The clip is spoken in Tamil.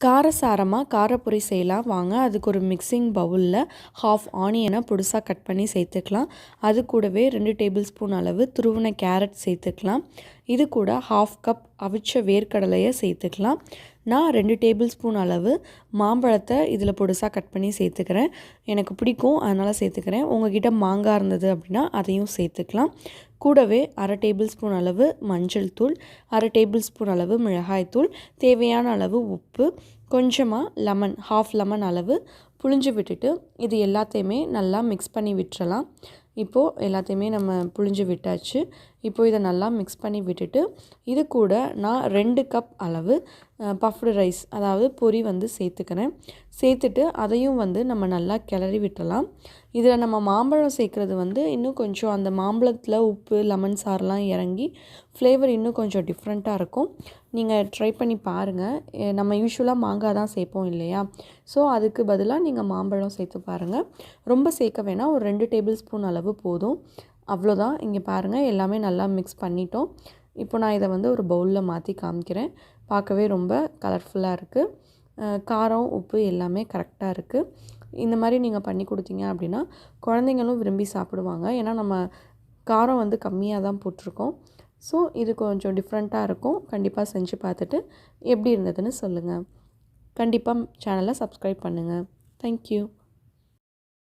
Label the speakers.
Speaker 1: காரசாரமாக காரப்பொரி செய்யலாம் வாங்க. அதுக்கு ஒரு மிக்சிங் பவுலில் ஹாஃப் ஆனியனை பொடிசாக கட் பண்ணி சேர்த்துக்கலாம். அது கூடவே 2 டேபிள் ஸ்பூன் அளவு துருவின கேரட் சேர்த்துக்கலாம். இது கூட ஹாஃப் கப் அவிச்ச வேர்க்கடலையை சேர்த்துக்கலாம். நான் 2 டேபிள் ஸ்பூன் அளவு மாம்பழத்தை இதில் பொடிசாக கட் பண்ணி சேர்த்துக்கிறேன். எனக்கு பிடிக்கும், அதனால் சேர்த்துக்கிறேன். உங்கள்கிட்ட மாங்காய் இருந்தது அப்படின்னா அதையும் சேர்த்துக்கலாம். கூடவே 1/2 டேபிள் ஸ்பூன் அளவு மஞ்சள் தூள், 1/2 டேபிள் ஸ்பூன் அளவு மிளகாய்த்தூள், தேவையான அளவு உப்பு, கொஞ்சமாக லெமன், ஹாஃப் லெமன் அளவு புழிஞ்சு விட்டுட்டு இது எல்லாத்தையுமே நல்லா மிக்ஸ் பண்ணி விட்டுறலாம். இப்போது எல்லாத்தையுமே நம்ம புழிஞ்சு விட்டாச்சு. இப்போது இதை நல்லா மிக்ஸ் பண்ணி விட்டுட்டு இது கூட நான் 2 கப் அளவு பஃப்டு ரைஸ், அதாவது பொரி சேர்த்துக்கிறேன். சேர்த்துட்டு அதையும் நம்ம நல்லா கிளறி விட்டுறலாம். இதில் நம்ம மாம்பழம் சேர்க்குறது இன்னும் கொஞ்சம் அந்த மாம்பழத்தில் உப்பு லெமன் சாரெலாம் இறங்கி ஃப்ளேவர் இன்னும் கொஞ்சம் டிஃப்ரெண்ட்டாக இருக்கும். நீங்கள் ட்ரை பண்ணி பாருங்கள். நம்ம யூஸ்வலாக மாங்காய் தான் சேர்ப்போம் இல்லையா? ஸோ அதுக்கு பதிலாக நீங்கள் மாம்பழம் சேர்த்து பாருங்கள். ரொம்ப சேர்க்க வேணாம், ஒரு 2 டேபிள் ஸ்பூன் அளவு போதும். அவ்வளோதான். இங்கே பாருங்கள், எல்லாமே நல்லா மிக்ஸ் பண்ணிட்டோம். இப்போ நான் இதை ஒரு பவுலில் மாற்றி காமிக்கிறேன். பார்க்கவே ரொம்ப கலர்ஃபுல்லாக இருக்குது. காரம் உப்பு எல்லாமே கரெக்டாக இருக்குது. இந்த மாதிரி நீங்கள் பண்ணி கொடுத்தீங்க அப்படின்னா குழந்தைங்களும் விரும்பி சாப்பிடுவாங்க. ஏன்னா நம்ம காரம் கம்மியாக தான் போட்டிருக்கோம். ஸோ இது கொஞ்சம் டிஃப்ரெண்ட்டாக இருக்கும். கண்டிப்பாக செஞ்சு பார்த்துட்டு எப்படி இருந்ததுன்னு சொல்லுங்கள். கண்டிப்பாக சேனலை சப்ஸ்கிரைப் பண்ணுங்கள். தேங்க்யூ.